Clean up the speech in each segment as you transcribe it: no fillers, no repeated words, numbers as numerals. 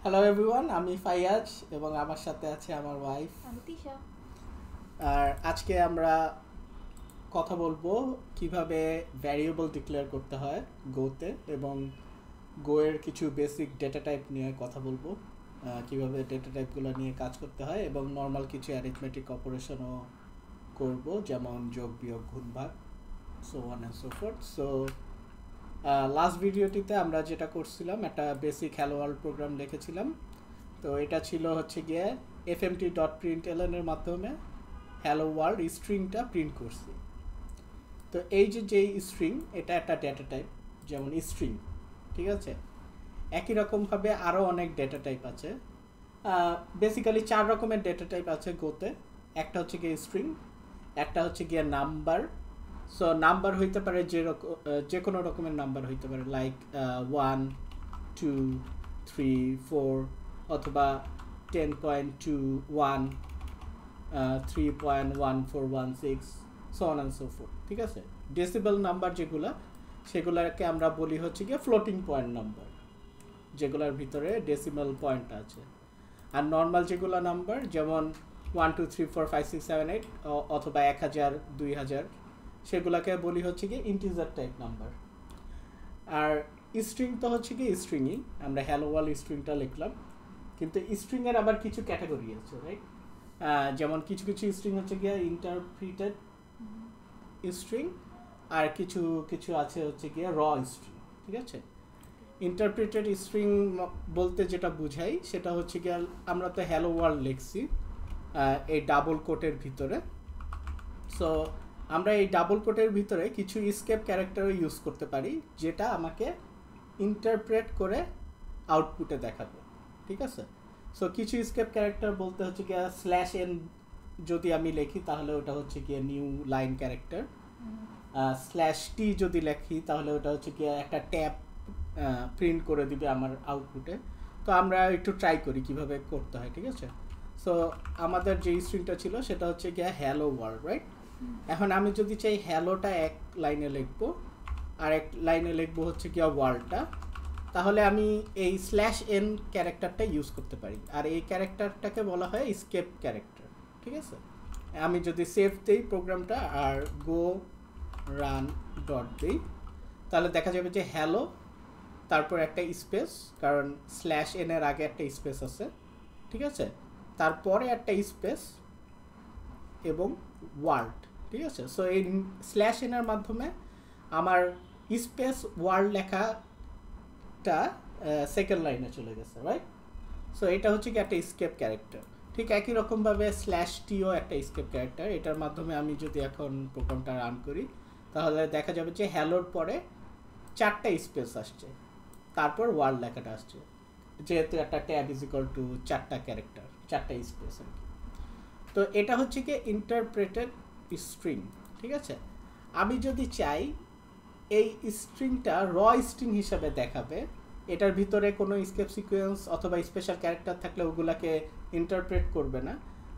Hello everyone, আমি ফাইয়াজ এবং আমার সাথে আছে আমার ওয়াইফ। আমি তিশা। আর আজকে আমরা কথা বলবো কিভাবে ভ্যারিয়েবল ডিক্লেয়ার করতে হয় গোতে, এবং গোয়ের কিছু বেসিক ডেটা টাইপ নিয়ে কথা বলবো। কিভাবে ডেটা টাইপগুলো নিয়ে কাজ করতে হয় এবং নর্মাল কিছু অ্যারিথমেটিক অপারেশনও করব, যেমন যোগ বিয়োগ গুণভাগ, so on and so forth. So last ভিডিওটিতে আমরা যেটা করছিলাম, একটা বেসিক হ্যালো ওয়ার্ল্ড প্রোগ্রাম লিখেছিলাম। তো এটা ছিল হচ্ছে গিয়ে fmt.println এর মাধ্যমে হ্যালো ওয়ার্ল্ড স্ট্রিংটা প্রিন্ট করছি। তো এই যে স্ট্রিং, এটা একটা ডেটা টাইপ, যেমন স্ট্রিং, ঠিক আছে। একই রকমভাবে আরও অনেক ডেটা টাইপ আছে। বেসিক্যালি 4 রকমের ডেটা টাইপ আছে গোতে। একটা হচ্ছে গিয়ে স্ট্রিং, একটা হচ্ছে গিয়ে নাম্বার। সো নাম্বার হইতে পারে যে কোনো রকমের নাম্বার হইতে পারে, লাইক 1, 2, 3, 4, অথবা 10.21, 3.1416, so on and so fourth, ঠিক আছে। ডেসিবেল নাম্বার যেগুলো, সেগুলোকে আমরা বলি হচ্ছে গিয়ে ফ্লোটিং পয়েন্ট নাম্বার, যেগুলোর ভিতরে ডেসিমাল পয়েন্ট আছে। আর নর্মাল যেগুলো নাম্বার, যেমন 1, 2, 3, 4, 5, 6, 7, 8, অথবা 1000, 2000, সেগুলোকে বলি হচ্ছে কি ইন্টিজার টাইপ নাম্বার। আর স্ট্রিং তো হচ্ছে কি স্ট্রিংই, আমরা হ্যালো ওয়ার্ল্ড স্ট্রিংটা লিখলাম। কিন্তু স্ট্রিংয়ের আবার কিছু ক্যাটাগরি আছে, রাইট? যেমন কিছু কিছু স্ট্রিং হচ্ছে গিয়ে ইন্টারপ্রিটেড স্ট্রিং, আর কিছু কিছু আছে হচ্ছে গিয়ে র স্ট্রিং, ঠিক আছে। ইন্টারপ্রিটেড স্ট্রিং বলতে যেটা বুঝাই, সেটা হচ্ছে গিয়ে আমরা তো হ্যালো ওয়ার্ল্ড লিখছি এই ডাবল কোটের ভিতরে। সো আমরা এই ডাবল কোটের ভিতরে কিছু স্কেপ ক্যারেক্টারও ইউজ করতে পারি, যেটা আমাকে ইন্টারপ্রেট করে আউটপুটে দেখাবে, ঠিক আছে। সো কিছু স্কেপ ক্যারেক্টার বলতে হচ্ছে গিয়ে /n যদি আমি লিখি, তাহলে ওটা হচ্ছে গিয়ে নিউ লাইন ক্যারেক্টার। /t যদি লিখি, তাহলে ওটা হচ্ছে গিয়ে একটা ট্যাব প্রিন্ট করে দিবে আমার আউটপুটে। তো আমরা একটু ট্রাই করি কিভাবে করতে হয়, ঠিক আছে। সো আমাদের যে স্ট্রিংটা ছিল সেটা হচ্ছে গিয়ে হ্যালো ওয়ার্ল্ড, রাইট? এখন আমি যদি চাই হ্যালোটা এক লাইনে লিখবো, আর এক লাইনে লিখবো হচ্ছে গিয়ে ওয়ার্ল্ডটা, তাহলে আমি এই /n ক্যারেক্টারটা ইউজ করতে পারি। আর এই ক্যারেক্টারটাকে বলা হয় স্কেপ ক্যারেক্টার, ঠিক আছে। আমি যদি সেভ দিই প্রোগ্রামটা আর গো রান ডট দিই, তাহলে দেখা যাবে যে হ্যালো, তারপর একটা স্পেস, কারণ /n এর আগে একটা স্পেস আছে, ঠিক আছে। তারপরে একটা স্পেস এবং ওয়ার্ল্ড, ঠিক আছে। সো এই /n এর মাধ্যমে আমার স্পেস ওয়ার্ল্ড লেখাটা সেকেন্ড লাইনে চলে গেছে, রাইট? সো এটা হচ্ছে কি একটা স্কেপ ক্যারেক্টার। ঠিক একই রকমভাবে /tও একটা স্কেপ ক্যারেক্টার। এটার মাধ্যমে আমি যদি এখন প্রোগ্রামটা রান করি, তাহলে দেখা যাবে যে হ্যালোর পরে 4টা স্পেস আসছে, তারপর ওয়ার্ল্ড লেখাটা আসছে, যেহেতু একটা ট্যাব ইজ ইকুয়াল টু 4টা ক্যারেক্টার, 4টা স্পেস আর কি। তো এটা হচ্ছে কি ইন্টারপ্রেটেড স্ট্রিং, ঠিক আছে। আমি যদি চাই এই স্ট্রিংটা র স্ট্রিং হিসাবে দেখাবে, এটার ভিতরে কোনো স্কেপ সিকোয়েন্স অথবা স্পেশাল ক্যারেক্টার থাকলে ওগুলাকে ইন্টারপ্রেট করবে না,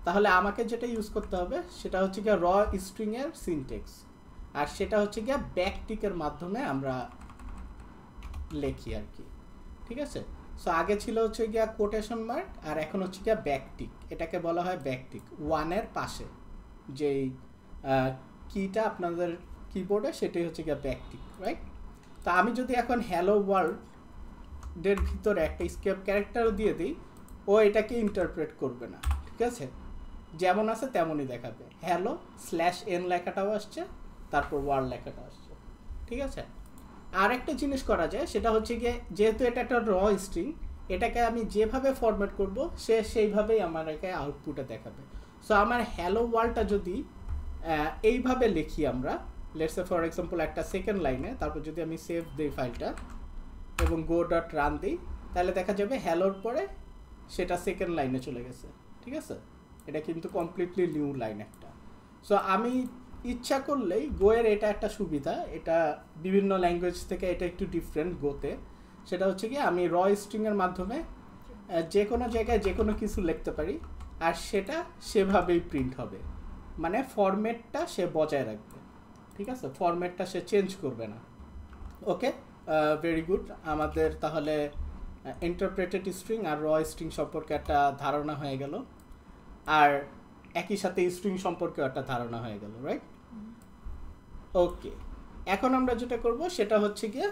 তাহলে আমাকে যেটা ইউজ করতে হবে সেটা হচ্ছে গিয়ে র স্ট্রিংয়ের সিনটেক্স। আর সেটা হচ্ছে গিয়ে ব্যাকটিকের মাধ্যমে আমরা লেখি আর কি, ঠিক আছে। সো আগে ছিল হচ্ছে গিয়া কোটেশন মার্ক, আর এখন হচ্ছে গিয়া ব্যাকটিক। এটাকে বলা হয় ব্যাকটিক, ওয়ানের পাশে যেই কিটা আপনাদের কিবোর্ডে, সেটাই হচ্ছে গিয়া ব্যাকটিক, রাইট? তো আমি যদি এখন হ্যালো ওয়ার্ল্ডের ভিতরে একটা স্কেপ ক্যারেক্টারও দিয়ে দিই, ও এটাকে ইন্টারপ্রেট করবে না, ঠিক আছে। যেমন আছে তেমনই দেখাবে, হ্যালো /n লেখাটাও আসছে, তারপর ওয়ার্ল্ড লেখাটা আসছে, ঠিক আছে। আর একটা জিনিস করা যায়, সেটা হচ্ছে গিয়ে যেহেতু এটা একটা র স্ট্রিং, এটাকে আমি যেভাবে ফরম্যাট করব সে সেইভাবেই আমার একে আউটপুটে দেখাবে। সো আমার হ্যালো ওয়ার্ল্ডটা যদি এইভাবে লিখি আমরা, লেটস সে ফর এক্সাম্পল একটা সেকেন্ড লাইনে, তারপর যদি আমি সেভ দিই ফাইলটা এবং গো ডট রান দিই, তাহলে দেখা যাবে হ্যালোর পরে সেটা সেকেন্ড লাইনে চলে গেছে, ঠিক আছে। এটা কিন্তু কমপ্লিটলি নিউ লাইন একটা। সো আমি ইচ্ছা করলেই গোয়ের এটা একটা সুবিধা, এটা বিভিন্ন ল্যাঙ্গুয়েজ থেকে এটা একটু ডিফারেন্ট গোতে। সেটা হচ্ছে কি আমি র স্ট্রিংয়ের মাধ্যমে যে কোনো জায়গায় যে কোনো কিছু লিখতে পারি, আর সেটা সেভাবেই প্রিন্ট হবে, মানে ফরম্যাটটা সে বজায় রাখবে, ঠিক আছে। ফরম্যাটটা সে চেঞ্জ করবে না। ওকে, ভেরি গুড। আমাদের তাহলে ইন্টারপ্রেটেড স্ট্রিং আর র স্ট্রিং সম্পর্কে একটা ধারণা হয়ে গেল, আর একই সাথে স্ট্রিং সম্পর্কে একটা ধারণা হয়ে গেল, রাইট? ওকে, এখন আমরা যেটা করব সেটা হচ্ছে গিয়ে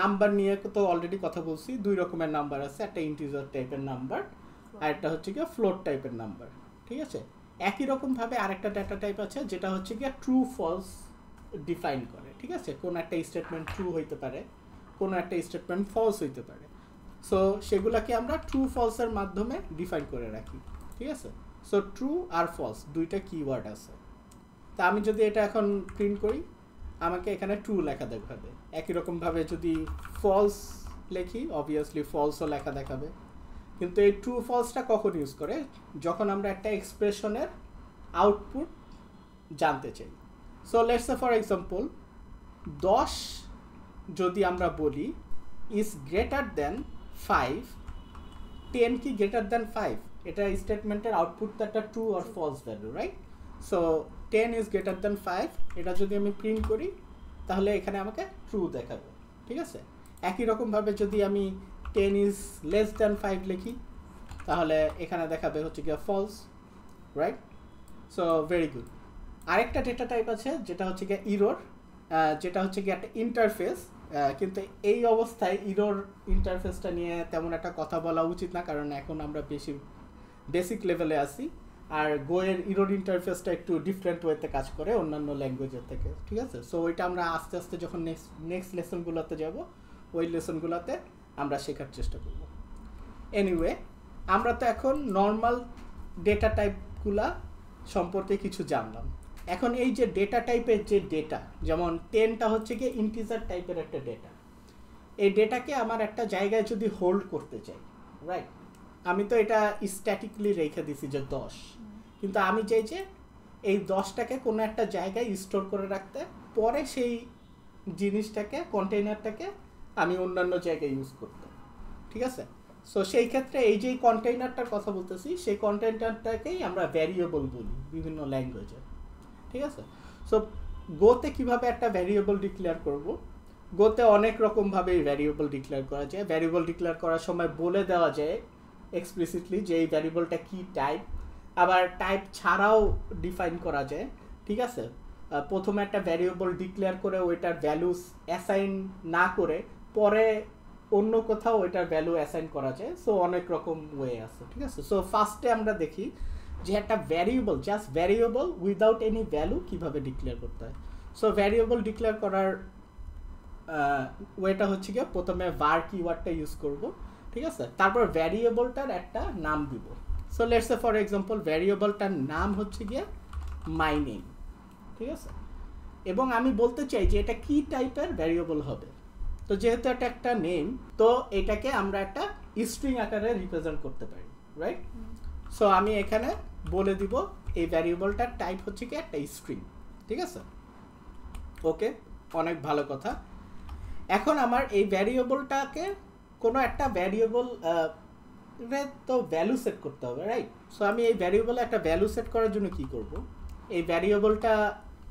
নাম্বার নিয়ে তো অলরেডি কথা বলছি। দুই রকমের নাম্বার আছে, একটা ইন্টিজার টাইপের নাম্বার আর একটা হচ্ছে গিয়ে ফ্লোট টাইপের নাম্বার, ঠিক আছে? একই রকমভাবে আরেকটা ডেটা টাইপ আছে যেটা হচ্ছে গিয়ে ট্রু ফলস ডিফাইন করে, ঠিক আছে? কোন একটা স্টেটমেন্ট ট্রু হইতে পারে, কোন একটা স্টেটমেন্ট ফলস হইতে পারে। সো সেগুলাকে আমরা ট্রু ফলসের মাধ্যমে ডিফাইন করে রাখি, ঠিক আছে? সো ট্রু আর ফলস দুইটা কিওয়ার্ড আছে। তা আমি যদি এটা এখন প্রিন্ট করি, আমাকে এখানে ট্রু লেখা দেখাবে। একই রকমভাবে যদি ফলস লিখি, অবভিয়াসলি ফলসও লেখা দেখাবে। কিন্তু এই ট্রু ফলসটা কখন ইউজ করে? যখন আমরা একটা এক্সপ্রেশনের আউটপুট জানতে চাই। So let's say for example 10 যদি আমরা বলি ইজ গ্রেটার দেন 5, 10 কি গ্রেটার দেন 5? এটা স্টেটমেন্টের আউটপুট তো একটা ট্রু আর false value, right? So 10 is greater than 5, এটা যদি আমি প্রিন্ট করি তাহলে এখানে আমাকে ট্রু দেখাবে, ঠিক আছে? একই রকমভাবে যদি আমি 10 ইজ লেস দেন 5 লিখি তাহলে এখানে দেখাবে হচ্ছে গিয়ে false, right? So very good. আরেকটা ডেটা টাইপ আছে যেটা হচ্ছে গিয়ে ইরর, যেটা হচ্ছে গিয়ে একটা ইন্টারফেস। কিন্তু এই অবস্থায় ইরর ইন্টারফেসটা নিয়ে তেমন একটা কথা বলা উচিত না, কারণ এখন আমরা বেশি বেসিক লেভেলে আসি। আর গোয়ের ইরর ইন্টারফেসটা একটু ডিফারেন্ট ওয়েতে কাজ করে অন্যান্য ল্যাঙ্গুয়েজের থেকে, ঠিক আছে? সো ওইটা আমরা আস্তে আস্তে যখন নেক্সট লেসনগুলোতে যাব, ওই লেসনগুলোতে আমরা শেখার চেষ্টা করব। এনিওয়ে, আমরা তো এখন নর্মাল ডেটা টাইপগুলা সম্পর্কে কিছু জানলাম। এখন এই যে ডেটা টাইপের যে ডেটা, যেমন 10টা হচ্ছে গিয়ে ইন্টিজার টাইপের একটা ডেটা। এই ডেটাকে আমার একটা জায়গায় যদি হোল্ড করতে চাই, রাইট? আমি তো এটা স্ট্যাটিকলি রেখে দিছি যে 10, কিন্তু আমি চাই যে এই 10টাকে কোনো একটা জায়গায় স্টোর করে রাখতে, পরে সেই জিনিসটাকে, কন্টেইনারটাকে আমি অন্যান্য জায়গায় ইউজ করতে, ঠিক আছে? সো সেই ক্ষেত্রে এই যে কন্টেইনারটার কথা বলতেছি, সেই কন্টেইনারটাকেই আমরা ভ্যারিয়েবল বলি বিভিন্ন ল্যাঙ্গুয়েজে, ঠিক আছে? সো গোতে কিভাবে একটা ভ্যারিয়েবল ডিক্লেয়ার করব? গোতে অনেক রকমভাবে ভ্যারিয়েবল ডিক্লেয়ার করা যায়। ভ্যারিয়েবল ডিক্লেয়ার করার সময় বলে দেওয়া যায় এক্সপ্লিসিটলি যে এই ভ্যারিয়েবলটা কি টাইপ, আবার টাইপ ছাড়াও ডিফাইন করা যায়, ঠিক আছে? প্রথমে একটা ভ্যারিয়েবল ডিক্লেয়ার করে ওইটার ভ্যালুস অ্যাসাইন না করে পরে অন্য কোথাও ওইটার ভ্যালু অ্যাসাইন করা যায়। সো অনেক রকম ওয়ে আছে, ঠিক আছে? সো ফার্স্টে আমরা দেখি যে একটা variable, just variable without any value কিভাবে ডিক্লেয়ার করতে হয়। সো ভ্যারিয়েবল ডিক্লেয়ার করার ওয়েটা হচ্ছে গিয়ে প্রথমে var কিওয়ার্ডটা ইউজ করব, ঠিক আছে? তারপর ভ্যারিয়েবলটার একটা নাম দিব। So let's say for example ভ্যারিয়েবলটার নাম হচ্ছে গিয়ে মাই নেম, ঠিক আছে? এবং আমি বলতে চাই যে এটা কি টাইপের ভ্যারিয়েবল হবে। তো যেহেতু এটা একটা নেম, তো এটাকে আমরা একটা স্ট্রিং আকারে রিপ্রেজেন্ট করতে পারি, রাইট? সো আমি এখানে বলে দিব এই ভ্যারিয়েবলটার টাইপ হচ্ছে কি একটা স্ট্রিং, ঠিক আছে? ওকে, অনেক ভালো কথা। এখন আমার এই ভ্যারিয়েবলটাকে কোনো একটা ভ্যারিয়েবল তো ভ্যালু সেট করতে হবে, রাইট? সো আমি এই ভ্যারিয়েবলে একটা ভ্যালু সেট করার জন্য কি করব? এই ভ্যারিয়েবলটা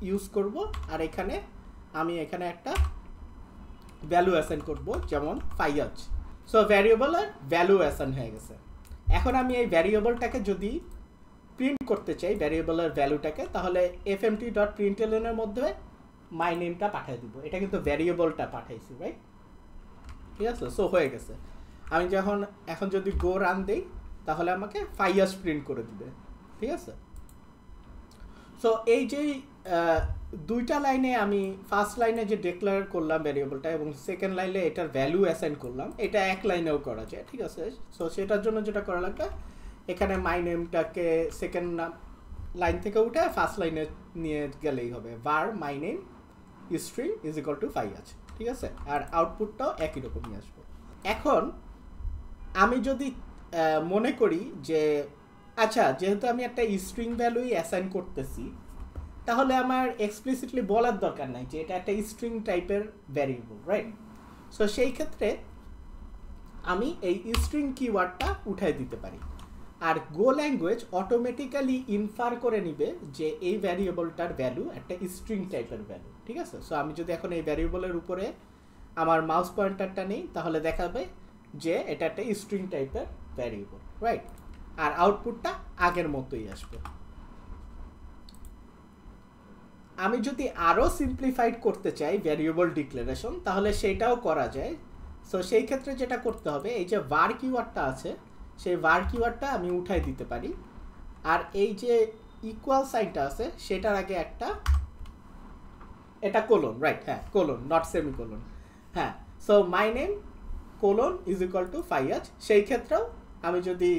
ইউজ করব, আর এখানে আমি এখানে একটা ভ্যালু অ্যাসাইন করব, যেমন ফাইয়াজ। সো ভ্যারিয়েবলের ভ্যালু অ্যাসাইন হয়ে গেছে। এখন আমি এই ভ্যারিয়েবলটাকে যদি প্রিন্ট করতে চাই, ভ্যারিয়েবলের ভ্যালুটাকে, তাহলে fmt.println এর মধ্যে মাই নেমটা পাঠিয়ে দিব। এটা কিন্তু ভ্যারিয়েবলটা পাঠাইছি, রাইট? ঠিক আছে? সো হয়ে গেছে। আমি যখন এখন যদি গো রান দেই তাহলে আমাকে ফাইয়াজ প্রিন্ট করে দিবে, ঠিক আছে? সো এই যে দুইটা লাইনে আমি ফার্স্ট লাইনে যে ডিক্লেয়ার করলাম ভ্যারিয়েবলটা এবং সেকেন্ড লাইনে এটার ভ্যালু অ্যাসাইন করলাম, এটা এক লাইনেও করা যায়, ঠিক আছে? সো সেটার জন্য যেটা করা লাগবে, এখানে মাই নেমটাকে সেকেন্ড লাইন থেকে উঠে ফার্স্ট লাইনে নিয়ে গেলেই হবে। var my name string is equal two Fayaz, ঠিক আছে? আর আউটপুটটাও একই রকমই আসবে। এখন আমি যদি মনে করি যে আচ্ছা, যেহেতু আমি একটা স্ট্রিং ভ্যালুই অ্যাসাইন করতেছি, তাহলে আমার এক্সপ্লিসিটলি বলার দরকার নাই যে এটা একটা স্ট্রিং টাইপের ভ্যারিয়েবল, রাইট? সো সেই ক্ষেত্রে আমি এই স্ট্রিং কিওয়ার্ডটা উঠাই দিতে পারি, আর গো ল্যাঙ্গুয়েজ অটোমেটিক্যালি ইনফার করে নিবে যে এই ভ্যারিয়েবলটার ভ্যালু একটা স্ট্রিং টাইপের ভ্যালু, ঠিক আছে? সো আমি যদি এখন এই ভ্যারিয়েবলের উপরে আমার মাউস পয়েন্টারটা নেই, তাহলে দেখাবে যে এটা একটা স্ট্রিং টাইপের ভ্যারিয়েবল, রাইট? আর আউটপুটটা আগের মতোই আসবে। আমি যদি আরো সিম্পলিফাইড করতে চাই ভ্যারিয়েবল ডিক্লারেশন, তাহলে সেটাও করা যায়। সো সেই ক্ষেত্রে যেটা করতে হবে, এই যে var কিওয়ার্ডটা আছে, সেই var কিওয়ার্ডটা আমি উঠাই দিতে পারি, আর এই যে ইকুয়াল সাইনটা আছে সেটার আগে একটা, এটা কোলন, রাইট? হ্যাঁ, কোলন, নট সেমিকোলন। হ্যাঁ, so my name colon is equal two Fayaz. সেই ক্ষেত্রেও আমি যদি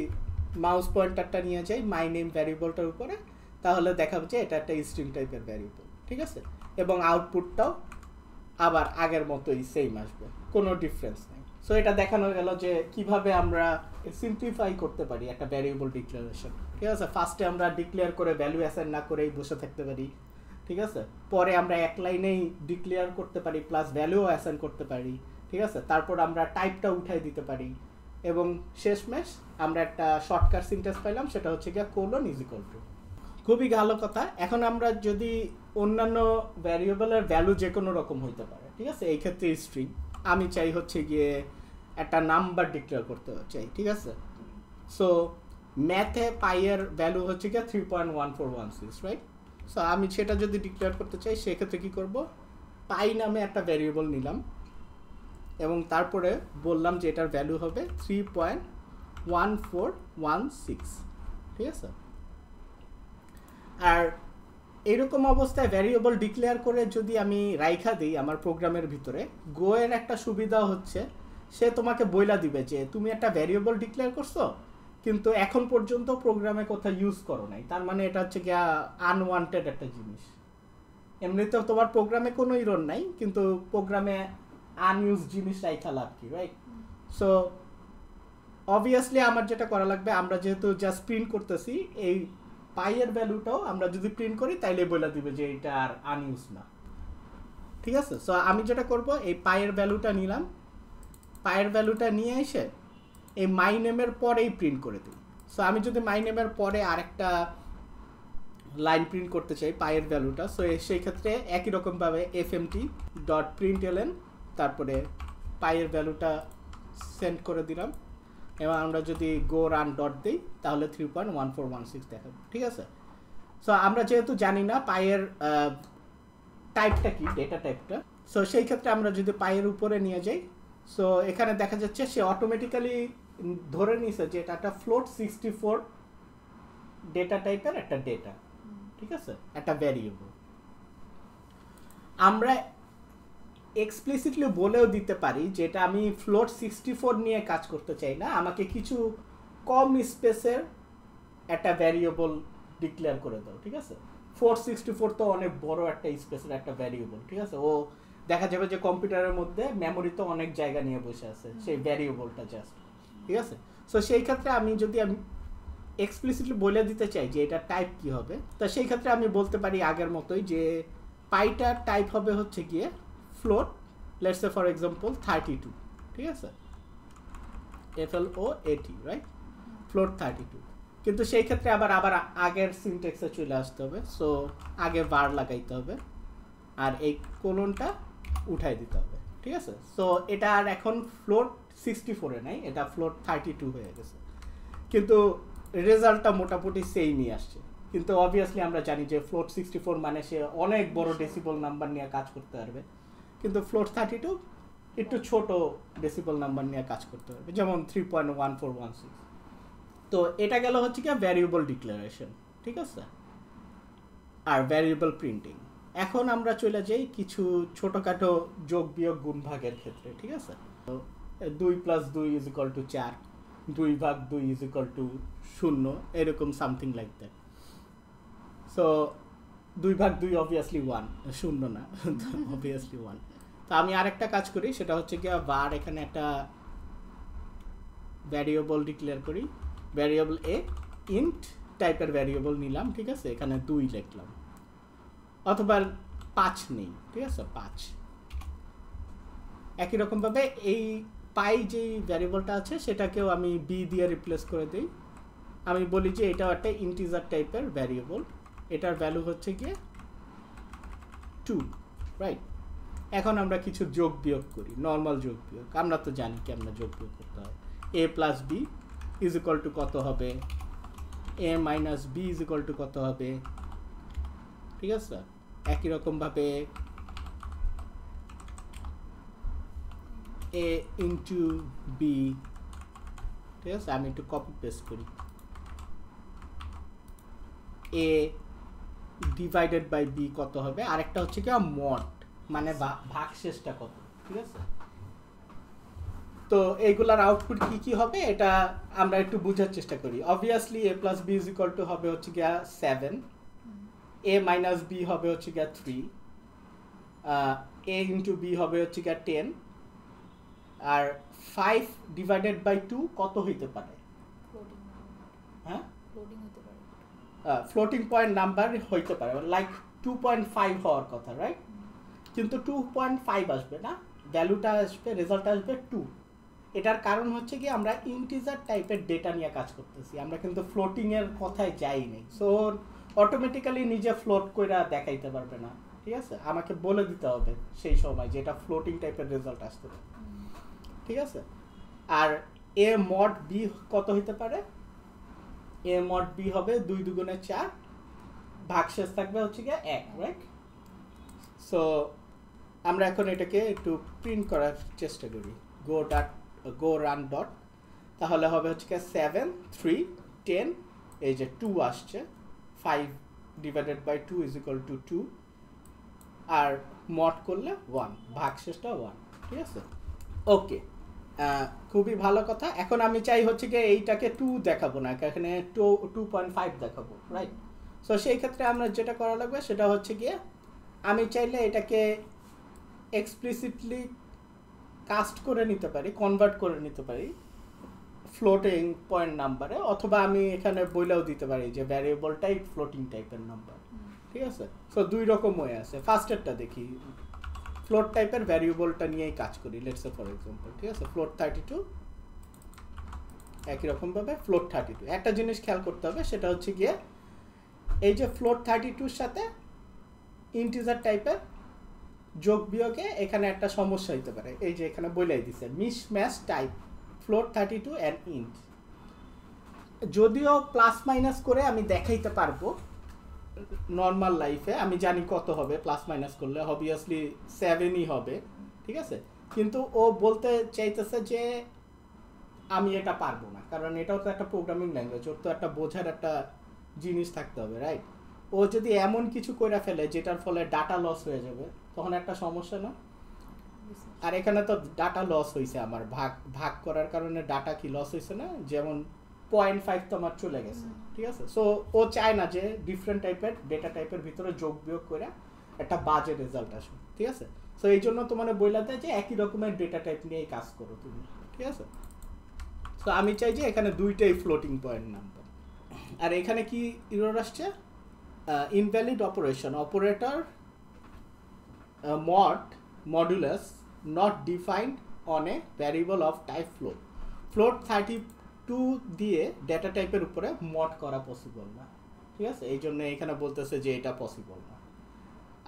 মাউস পয়েন্টারটা নিয়ে যাই মাই নেম ভ্যারিয়েবলটার উপরে, তাহলে দেখাবো যে এটা একটা স্ট্রিং টাইপের ভ্যারিয়েবল, ঠিক আছে? এবং আউটপুটটাও আবার আগের মতোই সেম আসবে, কোনো ডিফারেন্স নেই। সো এটা দেখানো গেল যে কিভাবে আমরা সিম্পলিফাই করতে পারি একটা ভ্যারিয়েবল ডিক্লারেশন, ঠিক আছে? ফার্স্টে আমরা ডিক্লেয়ার করে ভ্যালু অ্যাসাইন না করেই বসে থাকতে পারি, ঠিক আছে? পরে আমরা এক লাইনেই ডিক্লেয়ার করতে পারি প্লাস ভ্যালুও অ্যাসাইন করতে পারি, ঠিক আছে? তারপর আমরা টাইপটা উঠাই দিতে পারি, এবং শেষমেশ আমরা একটা শর্টকাট সিনট্যাক্স পাইলাম, সেটা হচ্ছে গিয়ে কোলন ইজ ইকুয়াল টু। খুবই ভালো কথা। এখন আমরা যদি অন্যান্য ভ্যারিয়েবলের ভ্যালু যে কোনো রকম হইতে পারে, ঠিক আছে? এই ক্ষেত্রে স্ট্রিং, আমি চাই হচ্ছে গিয়ে একটা নাম্বার ডিক্লেয়ার করতে চাই, ঠিক আছে? সো ম্যাথে পাইয়ের ভ্যালু হচ্ছে গিয়ে 3.1416, রাইট? সো আমি সেটা যদি ডিক্লেয়ার করতে চাই, সেক্ষেত্রে কী করব? পাই নামে একটা ভ্যারিয়েবল নিলাম এবং তারপরে বললাম যে এটার ভ্যালু হবে 3.1416, ঠিক আছে? আর এরকম অবস্থায় ভ্যারিয়েবল ডিক্লেয়ার করে যদি আমি রাইখা দিই আমার প্রোগ্রামের ভিতরে, গো এর একটা সুবিধা হচ্ছে সে তোমাকে বইলা দিবে যে তুমি একটা ভ্যারিয়েবল ডিক্লেয়ার করছো কিন্তু এখন পর্যন্ত প্রোগ্রামে কোথাও ইউজ করো নাই, তার মানে এটা হচ্ছে গিয়া আনওয়ান্টেড একটা জিনিস। এমনিতেও তোমার প্রোগ্রামে কোনো ইরর নাই, কিন্তু প্রোগ্রামে আনইউজ জিনিস রাইখা লাভ কি, রাইট? সো অবভিয়াসলি আমার যেটা করা লাগবে, আমরা যেহেতু জাস্ট প্রিন্ট করতেছি, এই পাইয়ের ভ্যালুটাও আমরা যদি প্রিন্ট করি তাইলে বলে দিবে যে এটা আর আনইউজ না, ঠিক আছে? সো আমি যেটা করব, এই পাইয়ের ভ্যালুটা নিলাম, পাইয়ের ভ্যালুটা নিয়ে এসে এই মাই নেমের পরেই প্রিন্ট করে দিই। সো আমি যদি মাই নেমের পরে আরেকটা লাইন প্রিন্ট করতে চাই পাইয়ের ভ্যালুটা, সো সেই ক্ষেত্রে একই রকমভাবে fmt.println তারপরে পাইয়ের ভ্যালুটা সেন্ড করে দিলাম, এবং আমরা যদি গো রান ডট দিই তাহলে 3.1416 দেখাবে, ঠিক আছে? সো আমরা যেহেতু জানি না পাইয়ের টাইপটা কি, ডেটা টাইপটা, সো সেই ক্ষেত্রে আমরা যদি পাইয়ের উপরে নিয়ে যাই, সো এখানে দেখা যাচ্ছে সে অটোমেটিক্যালি ধরে নিছে যে এটা একটা ফ্লোট 64 ডেটা টাইপের একটা ডেটা, ঠিক আছে? একটা ভ্যারিয়েবল। আমরা এক্সপ্লিসিটলি বলেও দিতে পারি যে এটা আমি ফ্লোট 64 নিয়ে কাজ করতে চাই না, আমাকে কিছু কম স্পেসের একটা ভ্যারিয়েবল ডিক্লেয়ার করে দাও, ঠিক আছে? 464 তো অনেক বড় একটা স্পেসের একটা ভ্যারিয়েবল, ঠিক আছে? ও দেখা যাবে যে কম্পিউটারের মধ্যে মেমোরি তো অনেক জায়গা নিয়ে বসে আছে সেই ভ্যারিয়েবলটা জাস্ট, ঠিক আছে? সো সেই ক্ষেত্রে আমি যদি এক্সপ্লিসিটলি বলে দিতে চাই যে এটা টাইপ কি হবে, তো সেই ক্ষেত্রে আমি বলতে পারি আগের মতোই যে পাইটার টাইপ হবে হচ্ছে গিয়ে float, let's say for example 32, ঠিক আছে? FLOAT, right? ফ্লোট 32। কিন্তু সেই ক্ষেত্রে আবার আগের সিনট্যাক্সে চলে আসতে হবে, সো আগে var লাগাইতে হবে আর এই কোলনটা উঠাই দিতে হবে, ঠিক আছে? সো এটা আর এখন ফ্লোট 64-এ নাই, এটা ফ্লোট 32 হয়ে গেছে, কিন্তু রেজাল্টটা মোটামুটি সেমই আসছে। কিন্তু অবভিয়াসলি আমরা জানি যে ফ্লোট 64 মানে সে অনেক বড় ডেসিবল নাম্বার নিয়ে কাজ করতে পারবে, কিন্তু ফ্লোট 32 একটু ছোট ডেসিবল নাম্বার নিয়ে কাজ করতে পারবে, যেমন 3.1416। তো এটা গেল হচ্ছে কি ভ্যারিয়েবল ডিক্লারেশন, ঠিক আছে? আর ভ্যারিয়েবল প্রিন্টিং। এখন আমরা চলে যাই কিছু ছোটখাটো যোগ বিয়োগ গুণ ভাগের ক্ষেত্রে, ঠিক আছে? তো 2 + 2 = 4, 2 ভাগ 2 = 0, এরকম সামথিং লাইক দ্যাট। সো 2 ভাগ 2 অবভিয়াসলি 1, 0 না, অবভিয়াসলি 1। তো আমি আরেকটা কাজ করি, সেটা হচ্ছে কি var এখানে একটা ভ্যারিয়েবল ডিক্লেয়ার করি, ভ্যারিয়েবল এ ইন্ট টাইপের ভ্যারিয়েবল নিলাম, ঠিক আছে? এখানে 2 লিখলাম, অথবা 5 নেই, ঠিক আছে? 5। একই রকমভাবে এই পাই যেই ভ্যারিয়েবলটা আছে সেটাকেও আমি b দিয়ে রিপ্লেস করে দিই, আমি বলি যে এটাও একটা ইন্টিজার টাইপের ভ্যারিয়েবল, এটার ভ্যালু হচ্ছে গিয়ে 2, রাইট? এখন আমরা কিছু যোগ বিয়োগ করি, নর্মাল যোগ বিয়োগ। আমরা তো জানি কি আমরা যোগ বিয়োগ করতে হয়। a plus B is equal to কত হবে, a minus B is equal to কত হবে, ঠিক আছে। একই রকমভাবে a ইন্টু বি, ঠিক আছে। আমি একটু কপি পেস্ট করি, a ডিভাইডেড বাই বি কত হবে, আরেকটা হচ্ছে কি মড, মানে ভাগশেষটা কত, ঠিক আছে। তো এইগুলার আউটপুট কি কি হবে এটা আমরা একটু বোঝার চেষ্টা করি। Obviously a plus B is equal to হবে হচ্ছে গিয়া 7, a মাইনাস বি হবে হচ্ছে গিয়া 3, a ইন্টু বি হবে হচ্ছে গিয়া 10, আর 5 ডিভাইডেড বাই 2 কত হইতে পারে, হ্যাঁ ফ্লোটিং পয়েন্ট নাম্বার হইতে পারে, লাইক 2.5 হওয়ার কথা, রাইট। কিন্তু 2.5 আসবে না, ভ্যালুটা আসবে, রেজাল্ট আসবে 2। এটার কারণ হচ্ছে কি আমরা ইন্টিজার টাইপের ডেটা নিয়ে কাজ করতেছি, আমরা কিন্তু ফ্লোটিং এর কথায় যাই নাই। সো অটোমেটিক্যালি নিজে ফ্লোট কইরা দেখাইতে পারবে না, ঠিক আছে। আমাকে বলে দিতে হবে সেই সময় যে এটা ফ্লোটিং টাইপের রেজাল্ট আসতে পারে, ঠিক আছে। আর a মড বি কত হইতে পারে, a মড বি হবে 2 দুগুণে 4, ভাগশেষ থাকবে হচ্ছে গিয়ে 1, রাইট। সো আমরা এখন এটাকে একটু প্রিন্ট করার চেষ্টা করি, গো রান ডট, তাহলে হবে হচ্ছে গিয়ে 7 3 10, এই যে 2 আসছে, 5 divided by 2 is equal to 2, আর মড করলে 1, ভাগশেষটা 1, ঠিক আছে। ওকে, খুবই ভালো কথা। এখন আমি চাই হচ্ছে গিয়ে এইটাকে 2 দেখাবো না, এখানে 2.5 দেখাবো, রাইট। সো সেই ক্ষেত্রে আমরা যেটা করা লাগবে সেটা হচ্ছে গিয়ে আমি চাইলে এটাকে এক্সপ্লিসিটলি কাস্ট করে নিতে পারি, কনভার্ট করে নিতে পারি ফ্লোটিং পয়েন্ট নাম্বারে, অথবা আমি এখানে বইলেও দিতে পারি যে ভ্যারিয়েবল টাইপ ফ্লোটিং টাইপের নাম্বার, ঠিক আছে। সো 2 রকম ওয়ে আছে। ফার্স্টেরটা দেখি, ফ্লোট টাইপের ভ্যারিয়েবলটা নিয়েই কাজ করি, লেটস সে ফর এক্সাম্পল, ঠিক আছে। ফ্লোট 32, একই রকমভাবে ফ্লোট 32। একটা জিনিস খেয়াল করতে হবে, সেটা হচ্ছে গিয়ে এই যে ফ্লোট 32 এর সাথে ইন্টিজার টাইপের যোগ বিয়োগে এখানে একটা সমস্যা হইতে পারে। এই যে এখানে বলেই দিছে miss match type float 32 and int. যদিও প্লাস মাইনাস করে আমি দেখাইতে পারবো নর্মাল লাইফে, আমি জানি কত হবে প্লাস মাইনাস করলে, অবভিয়াসলি 7ই হবে, ঠিক আছে। কিন্তু ও বলতে চাইতেছে যে আমি এটা পারবো না, কারণ এটাও তো একটা প্রোগ্রামিং ল্যাঙ্গুয়েজ, ওর তো একটা বোঝার একটা জিনিস থাকতে হবে, রাইট। ও যদি এমন কিছু করে ফেলে যেটার ফলে ডাটা লস হয়ে যাবে, তখন একটা সমস্যা না। আর এখানে তো ডাটা লস হয়েছে আমার, ভাগ করার কারণে ডাটা কি লস হয়েছে না, যেমন 0.5 তো আমার চলে গেছে, ঠিক আছে। সো ও চায় না যে ডিফারেন্ট টাইপের ডেটা টাইপের ভিতরে যোগ বিয়োগ করে একটা বাজে রেজাল্ট আসবে, ঠিক আছে। সো এই জন্য তোমার বইলা দেয় যে একই রকমের ডেটা টাইপ নিয়েই কাজ করো তুমি, ঠিক আছে। সো আমি চাই যে এখানে দুইটাই ফ্লোটিং পয়েন্ট নাম্বার। আর এখানে কি এরর আসছে, invalid operation, operator modulus not defined on a variable of type float. Float 32 দিয়ে ডেটা টাইপের উপরে মড করা পসিবল না, ঠিক আছে। এই জন্য এখানে বলতেছে যে এটা পসিবল না।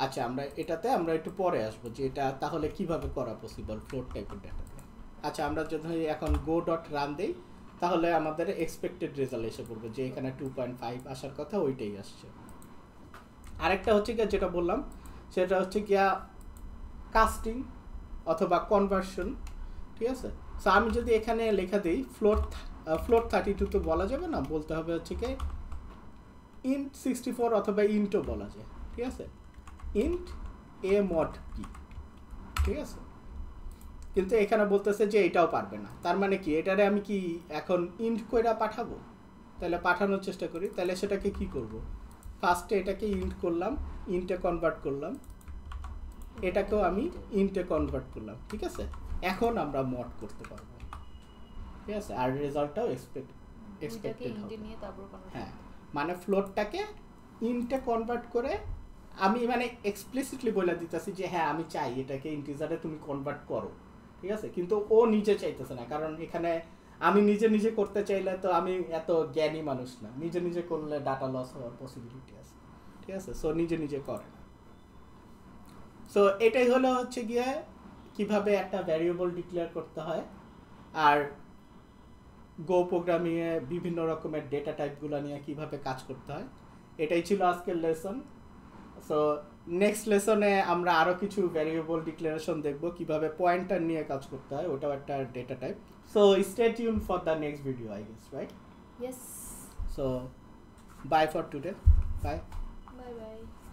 আচ্ছা, আমরা একটু পরে আসবো যে এটা তাহলে কিভাবে করা পসিবল ফ্লোট টাইপের ডেটাতে। আচ্ছা, আমরা যদি এখন গো ডট রান দেই, তাহলে আমাদের এক্সপেক্টেড রেজাল্ট এসে পড়বে যে এখানে 2.5 আসার কথা, ওইটাই আসছে। আরেকটা হচ্ছে গিয়া যেটা বললাম সেটা হচ্ছে গিয়া কাস্টিং অথবা কনভার্সন, ঠিক আছে। সো আমি যদি এখানে লেখা দিই ফ্লোট 32 তো বলা যাবে না, বলতে হবে হচ্ছে কি ইন্ট 64 অথবা ইন্টও বলা যায়, ঠিক আছে। ইন্ট এ মড কি, ঠিক আছে। কিন্তু এখানে বলতেছে যে এটাও পারবে না, তার মানে কি এটারে আমি কি এখন ইন্ট কইরা পাঠাবো? তাহলে পাঠানোর চেষ্টা করি, তাহলে সেটাকে কি করব, ফার্স্টে এটাকে ইন্ট করলাম, ইন্টে কনভার্ট করলাম, এটাকেও আমি ইন্টে কনভার্ট করলাম, ঠিক আছে। এখন আমরা মড করতে পারবো, ঠিক আছে। আর রেজাল্টটাও এক্সপেক্টেড হবে। হ্যাঁ, মানে ফ্লোটটাকে ইন্টে কনভার্ট করে আমি মানে এক্সপ্লিসিটলি বলে দিতেছি যে হ্যাঁ আমি চাই এটাকে ইন্টিজারে তুমি কনভার্ট করো, ঠিক আছে। কিন্তু ও নিজে চাইতেছে না, কারণ এখানে আমি নিজে করতে চাইলে তো আমি এত জ্ঞানী মানুষ না, নিজে করলে ডাটা লস হওয়ার পসিবিলিটি আছে, ঠিক আছে। সো নিজে করে না। সো এটাই হলো হচ্ছে গিয়ে কিভাবে একটা ভ্যারিয়েবল ডিক্লেয়ার করতে হয় আর গো প্রোগ্রামিংয়ে বিভিন্ন রকমের ডেটা টাইপগুলো নিয়ে কিভাবে কাজ করতে হয়। এটাই ছিল আজকের লেসন। সো নেক্সট লেসনে আমরা আরও কিছু ভ্যারিয়েবল ডিক্লারেশন দেখব, কিভাবে পয়েন্টার নিয়ে কাজ করতে হয়, ওটাও একটা data type. So stay tune for the next video, I guess, right? Yes. So bye for today, bye. Bye bye.